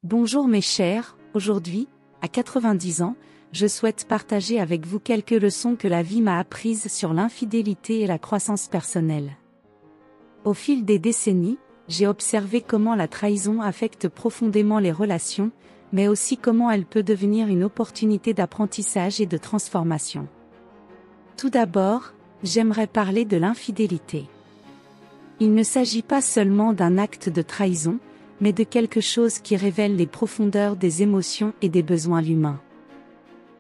Bonjour mes chers, aujourd'hui, à 90 ans, je souhaite partager avec vous quelques leçons que la vie m'a apprises sur l'infidélité et la croissance personnelle. Au fil des décennies, j'ai observé comment la trahison affecte profondément les relations, mais aussi comment elle peut devenir une opportunité d'apprentissage et de transformation. Tout d'abord, j'aimerais parler de l'infidélité. Il ne s'agit pas seulement d'un acte de trahison, mais de quelque chose qui révèle les profondeurs des émotions et des besoins humains.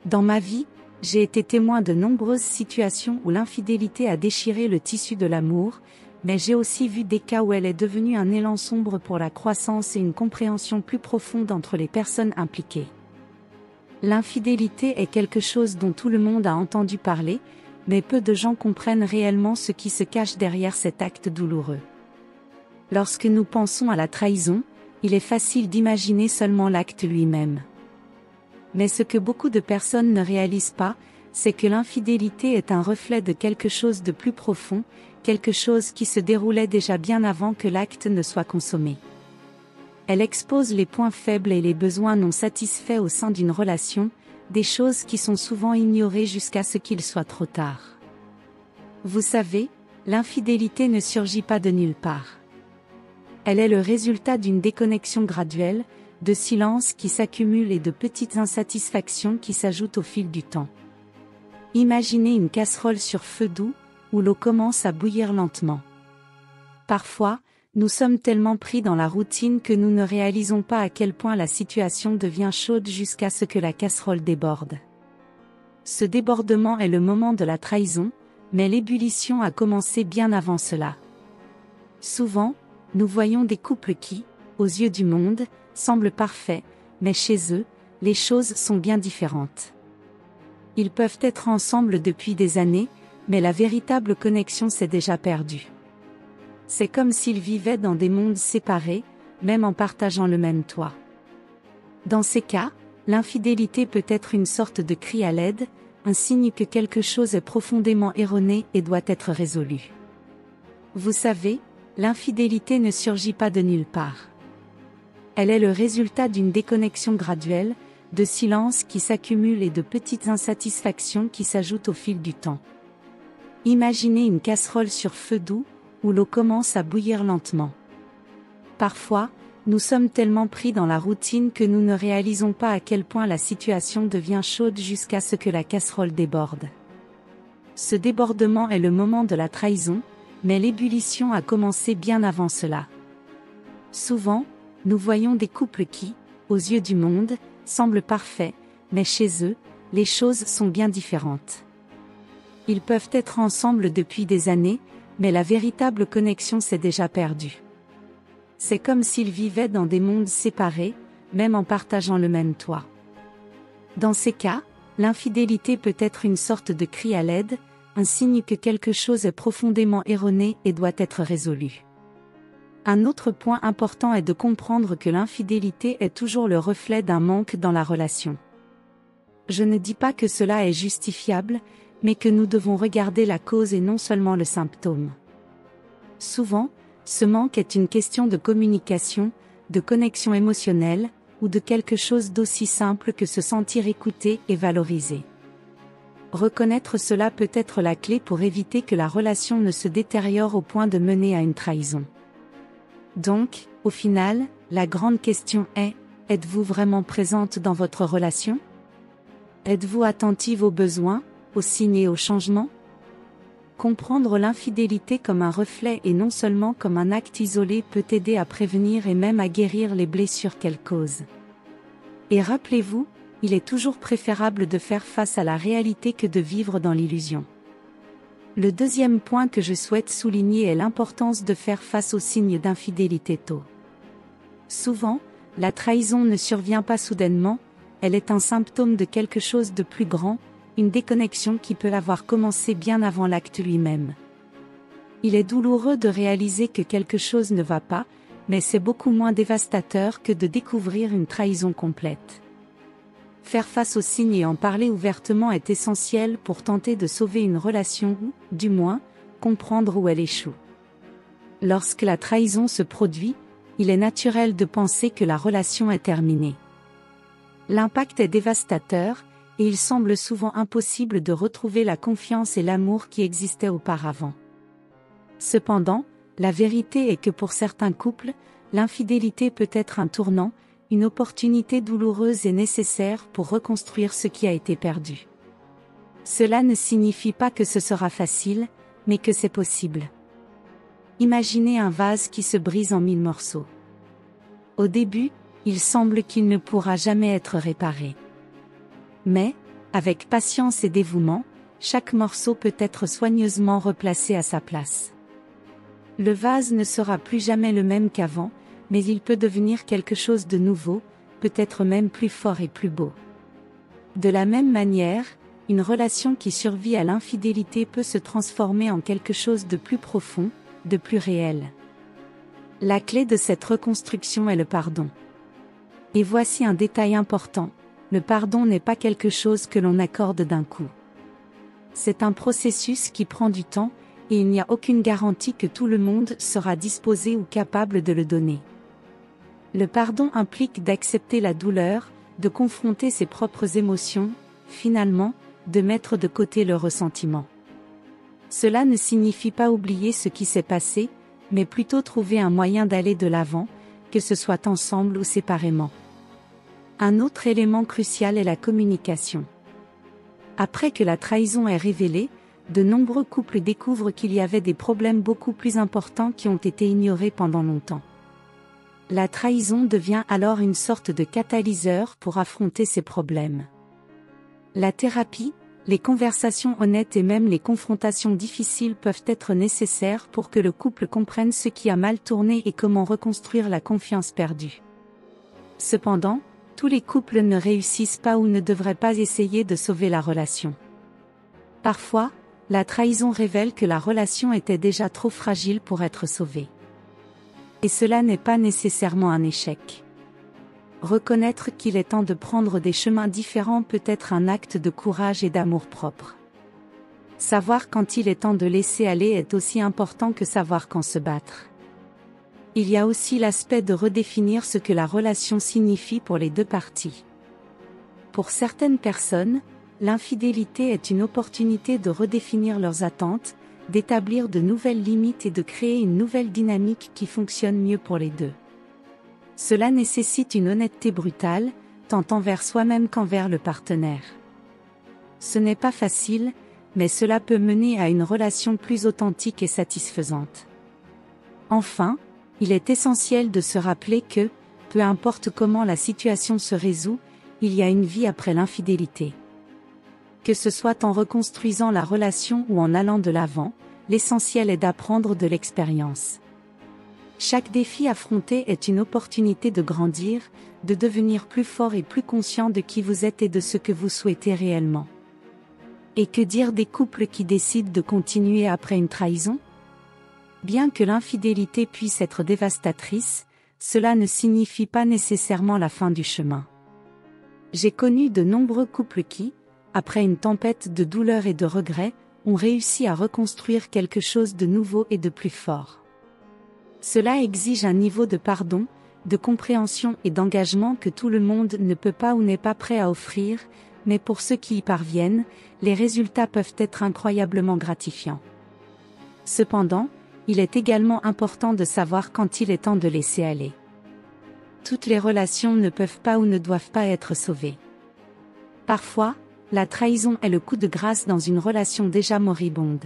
Dans ma vie, j'ai été témoin de nombreuses situations où l'infidélité a déchiré le tissu de l'amour, mais j'ai aussi vu des cas où elle est devenue un élan sombre pour la croissance et une compréhension plus profonde entre les personnes impliquées. L'infidélité est quelque chose dont tout le monde a entendu parler, mais peu de gens comprennent réellement ce qui se cache derrière cet acte douloureux. Lorsque nous pensons à la trahison, il est facile d'imaginer seulement l'acte lui-même. Mais ce que beaucoup de personnes ne réalisent pas, c'est que l'infidélité est un reflet de quelque chose de plus profond, quelque chose qui se déroulait déjà bien avant que l'acte ne soit consommé. Elle expose les points faibles et les besoins non satisfaits au sein d'une relation, des choses qui sont souvent ignorées jusqu'à ce qu'il soit trop tard. Vous savez, l'infidélité ne surgit pas de nulle part. Elle est le résultat d'une déconnexion graduelle, de silences qui s'accumulent et de petites insatisfactions qui s'ajoutent au fil du temps. Imaginez une casserole sur feu doux, où l'eau commence à bouillir lentement. Parfois, nous sommes tellement pris dans la routine que nous ne réalisons pas à quel point la situation devient chaude jusqu'à ce que la casserole déborde. Ce débordement est le moment de la trahison, mais l'ébullition a commencé bien avant cela. Souvent, nous voyons des couples qui, aux yeux du monde, semblent parfaits, mais chez eux, les choses sont bien différentes. Ils peuvent être ensemble depuis des années, mais la véritable connexion s'est déjà perdue. C'est comme s'ils vivaient dans des mondes séparés, même en partageant le même toit. Dans ces cas, l'infidélité peut être une sorte de cri à l'aide, un signe que quelque chose est profondément erroné et doit être résolu. Vous savez, l'infidélité ne surgit pas de nulle part. Elle est le résultat d'une déconnexion graduelle, de silences qui s'accumulent et de petites insatisfactions qui s'ajoutent au fil du temps. Imaginez une casserole sur feu doux, où l'eau commence à bouillir lentement. Parfois, nous sommes tellement pris dans la routine que nous ne réalisons pas à quel point la situation devient chaude jusqu'à ce que la casserole déborde. Ce débordement est le moment de la trahison, mais l'ébullition a commencé bien avant cela. Souvent, nous voyons des couples qui, aux yeux du monde, semblent parfaits, mais chez eux, les choses sont bien différentes. Ils peuvent être ensemble depuis des années, mais la véritable connexion s'est déjà perdue. C'est comme s'ils vivaient dans des mondes séparés, même en partageant le même toit. Dans ces cas, l'infidélité peut être une sorte de cri à l'aide, un signe que quelque chose est profondément erroné et doit être résolu. Un autre point important est de comprendre que l'infidélité est toujours le reflet d'un manque dans la relation. Je ne dis pas que cela est justifiable, mais que nous devons regarder la cause et non seulement le symptôme. Souvent, ce manque est une question de communication, de connexion émotionnelle, ou de quelque chose d'aussi simple que se sentir écouté et valorisé. Reconnaître cela peut être la clé pour éviter que la relation ne se détériore au point de mener à une trahison. Donc, au final, la grande question est, êtes-vous vraiment présente dans votre relation? Êtes-vous attentive aux besoins, aux signes et aux changements? Comprendre l'infidélité comme un reflet et non seulement comme un acte isolé peut aider à prévenir et même à guérir les blessures qu'elle cause. Et rappelez-vous, il est toujours préférable de faire face à la réalité que de vivre dans l'illusion. Le deuxième point que je souhaite souligner est l'importance de faire face aux signes d'infidélité tôt. Souvent, la trahison ne survient pas soudainement, elle est un symptôme de quelque chose de plus grand, une déconnexion qui peut avoir commencé bien avant l'acte lui-même. Il est douloureux de réaliser que quelque chose ne va pas, mais c'est beaucoup moins dévastateur que de découvrir une trahison complète. Faire face aux signes et en parler ouvertement est essentiel pour tenter de sauver une relation ou, du moins, comprendre où elle échoue. Lorsque la trahison se produit, il est naturel de penser que la relation est terminée. L'impact est dévastateur, et il semble souvent impossible de retrouver la confiance et l'amour qui existaient auparavant. Cependant, la vérité est que pour certains couples, l'infidélité peut être un tournant, une opportunité douloureuse et nécessaire pour reconstruire ce qui a été perdu. Cela ne signifie pas que ce sera facile, mais que c'est possible. Imaginez un vase qui se brise en 1000 morceaux. Au début, il semble qu'il ne pourra jamais être réparé. Mais, avec patience et dévouement, chaque morceau peut être soigneusement replacé à sa place. Le vase ne sera plus jamais le même qu'avant, mais il peut devenir quelque chose de nouveau, peut-être même plus fort et plus beau. De la même manière, une relation qui survit à l'infidélité peut se transformer en quelque chose de plus profond, de plus réel. La clé de cette reconstruction est le pardon. Et voici un détail important, le pardon n'est pas quelque chose que l'on accorde d'un coup. C'est un processus qui prend du temps, et il n'y a aucune garantie que tout le monde sera disposé ou capable de le donner. Le pardon implique d'accepter la douleur, de confronter ses propres émotions, finalement, de mettre de côté le ressentiment. Cela ne signifie pas oublier ce qui s'est passé, mais plutôt trouver un moyen d'aller de l'avant, que ce soit ensemble ou séparément. Un autre élément crucial est la communication. Après que la trahison est révélée, de nombreux couples découvrent qu'il y avait des problèmes beaucoup plus importants qui ont été ignorés pendant longtemps. La trahison devient alors une sorte de catalyseur pour affronter ces problèmes. La thérapie, les conversations honnêtes et même les confrontations difficiles peuvent être nécessaires pour que le couple comprenne ce qui a mal tourné et comment reconstruire la confiance perdue. Cependant, tous les couples ne réussissent pas ou ne devraient pas essayer de sauver la relation. Parfois, la trahison révèle que la relation était déjà trop fragile pour être sauvée. Et cela n'est pas nécessairement un échec. Reconnaître qu'il est temps de prendre des chemins différents peut être un acte de courage et d'amour-propre. Savoir quand il est temps de laisser aller est aussi important que savoir quand se battre. Il y a aussi l'aspect de redéfinir ce que la relation signifie pour les deux parties. Pour certaines personnes, l'infidélité est une opportunité de redéfinir leurs attentes, d'établir de nouvelles limites et de créer une nouvelle dynamique qui fonctionne mieux pour les deux. Cela nécessite une honnêteté brutale, tant envers soi-même qu'envers le partenaire. Ce n'est pas facile, mais cela peut mener à une relation plus authentique et satisfaisante. Enfin, il est essentiel de se rappeler que, peu importe comment la situation se résout, il y a une vie après l'infidélité. Que ce soit en reconstruisant la relation ou en allant de l'avant, l'essentiel est d'apprendre de l'expérience. Chaque défi affronté est une opportunité de grandir, de devenir plus fort et plus conscient de qui vous êtes et de ce que vous souhaitez réellement. Et que dire des couples qui décident de continuer après une trahison ? Bien que l'infidélité puisse être dévastatrice, cela ne signifie pas nécessairement la fin du chemin. J'ai connu de nombreux couples qui, après une tempête de douleur et de regret, ont réussi à reconstruire quelque chose de nouveau et de plus fort. Cela exige un niveau de pardon, de compréhension et d'engagement que tout le monde ne peut pas ou n'est pas prêt à offrir, mais pour ceux qui y parviennent, les résultats peuvent être incroyablement gratifiants. Cependant, il est également important de savoir quand il est temps de laisser aller. Toutes les relations ne peuvent pas ou ne doivent pas être sauvées. Parfois, la trahison est le coup de grâce dans une relation déjà moribonde.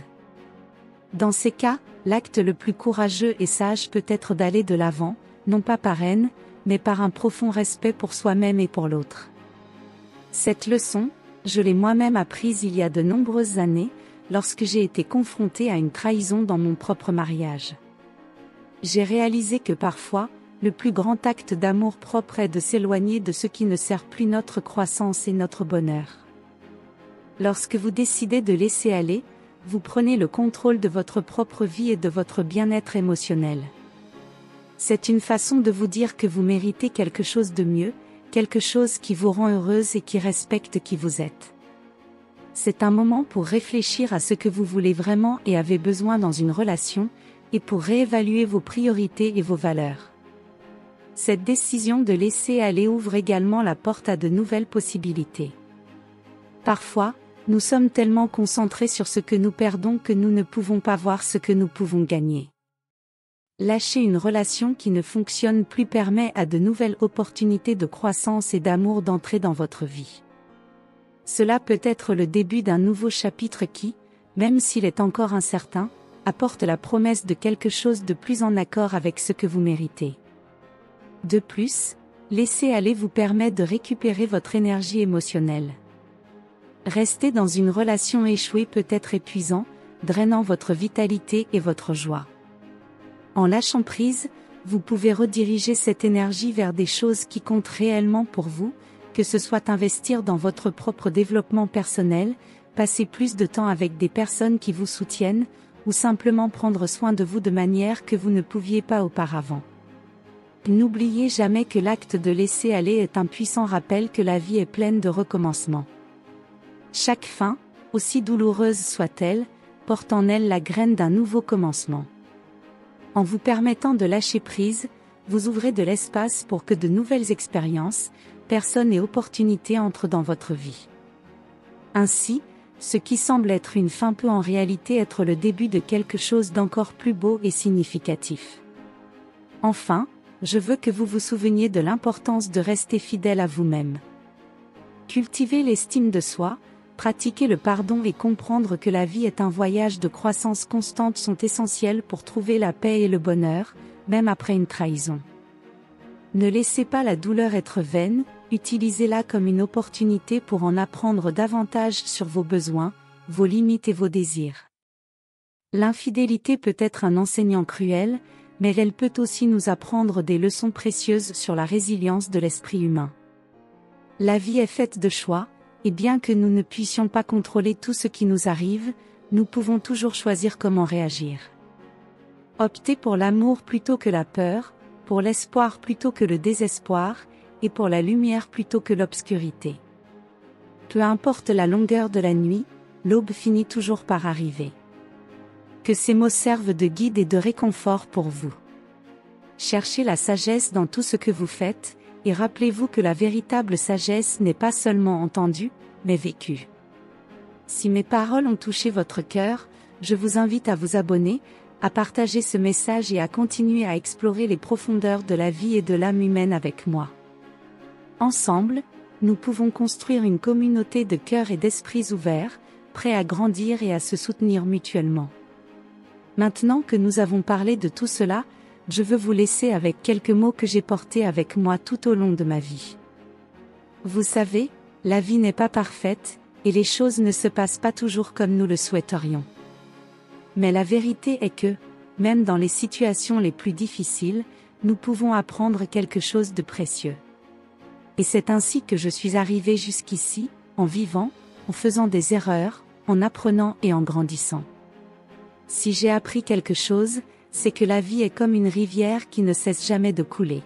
Dans ces cas, l'acte le plus courageux et sage peut être d'aller de l'avant, non pas par haine, mais par un profond respect pour soi-même et pour l'autre. Cette leçon, je l'ai moi-même apprise il y a de nombreuses années, lorsque j'ai été confrontée à une trahison dans mon propre mariage. J'ai réalisé que parfois, le plus grand acte d'amour-propre est de s'éloigner de ce qui ne sert plus notre croissance et notre bonheur. Lorsque vous décidez de laisser aller, vous prenez le contrôle de votre propre vie et de votre bien-être émotionnel. C'est une façon de vous dire que vous méritez quelque chose de mieux, quelque chose qui vous rend heureuse et qui respecte qui vous êtes. C'est un moment pour réfléchir à ce que vous voulez vraiment et avez besoin dans une relation, et pour réévaluer vos priorités et vos valeurs. Cette décision de laisser aller ouvre également la porte à de nouvelles possibilités. Parfois, nous sommes tellement concentrés sur ce que nous perdons que nous ne pouvons pas voir ce que nous pouvons gagner. Lâcher une relation qui ne fonctionne plus permet à de nouvelles opportunités de croissance et d'amour d'entrer dans votre vie. Cela peut être le début d'un nouveau chapitre qui, même s'il est encore incertain, apporte la promesse de quelque chose de plus en accord avec ce que vous méritez. De plus, laisser aller vous permet de récupérer votre énergie émotionnelle. Rester dans une relation échouée peut être épuisant, drainant votre vitalité et votre joie. En lâchant prise, vous pouvez rediriger cette énergie vers des choses qui comptent réellement pour vous, que ce soit investir dans votre propre développement personnel, passer plus de temps avec des personnes qui vous soutiennent, ou simplement prendre soin de vous de manière que vous ne pouviez pas auparavant. N'oubliez jamais que l'acte de laisser aller est un puissant rappel que la vie est pleine de recommencements. Chaque fin, aussi douloureuse soit-elle, porte en elle la graine d'un nouveau commencement. En vous permettant de lâcher prise, vous ouvrez de l'espace pour que de nouvelles expériences, personnes et opportunités entrent dans votre vie. Ainsi, ce qui semble être une fin peut en réalité être le début de quelque chose d'encore plus beau et significatif. Enfin, je veux que vous vous souveniez de l'importance de rester fidèle à vous-même. Cultiver l'estime de soi, pratiquer le pardon et comprendre que la vie est un voyage de croissance constante sont essentiels pour trouver la paix et le bonheur, même après une trahison. Ne laissez pas la douleur être vaine, utilisez-la comme une opportunité pour en apprendre davantage sur vos besoins, vos limites et vos désirs. L'infidélité peut être un enseignant cruel, mais elle peut aussi nous apprendre des leçons précieuses sur la résilience de l'esprit humain. La vie est faite de choix, et bien que nous ne puissions pas contrôler tout ce qui nous arrive, nous pouvons toujours choisir comment réagir. Optez pour l'amour plutôt que la peur, pour l'espoir plutôt que le désespoir, et pour la lumière plutôt que l'obscurité. Peu importe la longueur de la nuit, l'aube finit toujours par arriver. Que ces mots servent de guide et de réconfort pour vous. Cherchez la sagesse dans tout ce que vous faites, et rappelez-vous que la véritable sagesse n'est pas seulement entendue, mais vécue. Si mes paroles ont touché votre cœur, je vous invite à vous abonner, à partager ce message et à continuer à explorer les profondeurs de la vie et de l'âme humaine avec moi. Ensemble, nous pouvons construire une communauté de cœurs et d'esprits ouverts, prêts à grandir et à se soutenir mutuellement. Maintenant que nous avons parlé de tout cela, je veux vous laisser avec quelques mots que j'ai portés avec moi tout au long de ma vie. Vous savez, la vie n'est pas parfaite, et les choses ne se passent pas toujours comme nous le souhaiterions. Mais la vérité est que, même dans les situations les plus difficiles, nous pouvons apprendre quelque chose de précieux. Et c'est ainsi que je suis arrivé jusqu'ici, en vivant, en faisant des erreurs, en apprenant et en grandissant. Si j'ai appris quelque chose, c'est que la vie est comme une rivière qui ne cesse jamais de couler.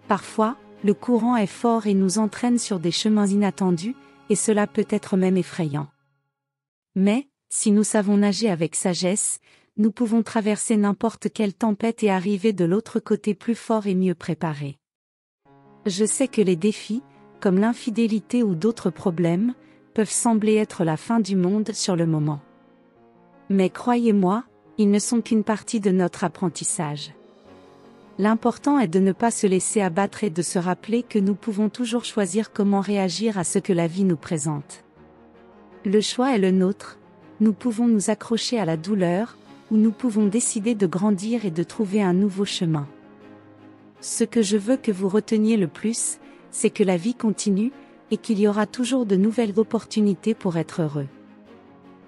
Parfois, le courant est fort et nous entraîne sur des chemins inattendus, et cela peut être même effrayant. Mais, si nous savons nager avec sagesse, nous pouvons traverser n'importe quelle tempête et arriver de l'autre côté plus fort et mieux préparés. Je sais que les défis, comme l'infidélité ou d'autres problèmes, peuvent sembler être la fin du monde sur le moment. Mais croyez-moi, ils ne sont qu'une partie de notre apprentissage. L'important est de ne pas se laisser abattre et de se rappeler que nous pouvons toujours choisir comment réagir à ce que la vie nous présente. Le choix est le nôtre, nous pouvons nous accrocher à la douleur, ou nous pouvons décider de grandir et de trouver un nouveau chemin. Ce que je veux que vous reteniez le plus, c'est que la vie continue, et qu'il y aura toujours de nouvelles opportunités pour être heureux.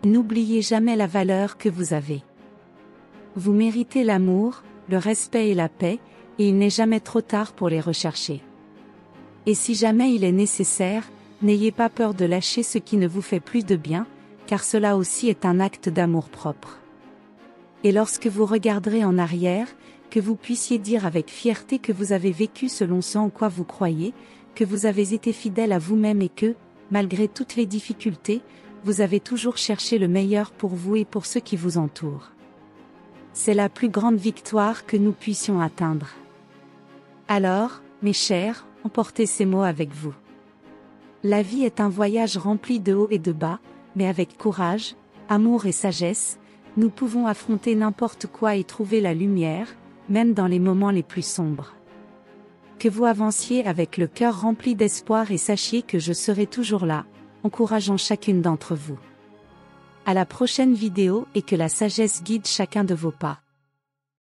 N'oubliez jamais la valeur que vous avez. Vous méritez l'amour, le respect et la paix, et il n'est jamais trop tard pour les rechercher. Et si jamais il est nécessaire, n'ayez pas peur de lâcher ce qui ne vous fait plus de bien, car cela aussi est un acte d'amour-propre. Et lorsque vous regarderez en arrière, que vous puissiez dire avec fierté que vous avez vécu selon ce en quoi vous croyez, que vous avez été fidèle à vous-même et que, malgré toutes les difficultés, vous avez toujours cherché le meilleur pour vous et pour ceux qui vous entourent. C'est la plus grande victoire que nous puissions atteindre. Alors, mes chers, emportez ces mots avec vous. La vie est un voyage rempli de hauts et de bas, mais avec courage, amour et sagesse, nous pouvons affronter n'importe quoi et trouver la lumière, même dans les moments les plus sombres. Que vous avanciez avec le cœur rempli d'espoir et sachez que je serai toujours là, encourageant chacune d'entre vous. À la prochaine vidéo et que la sagesse guide chacun de vos pas.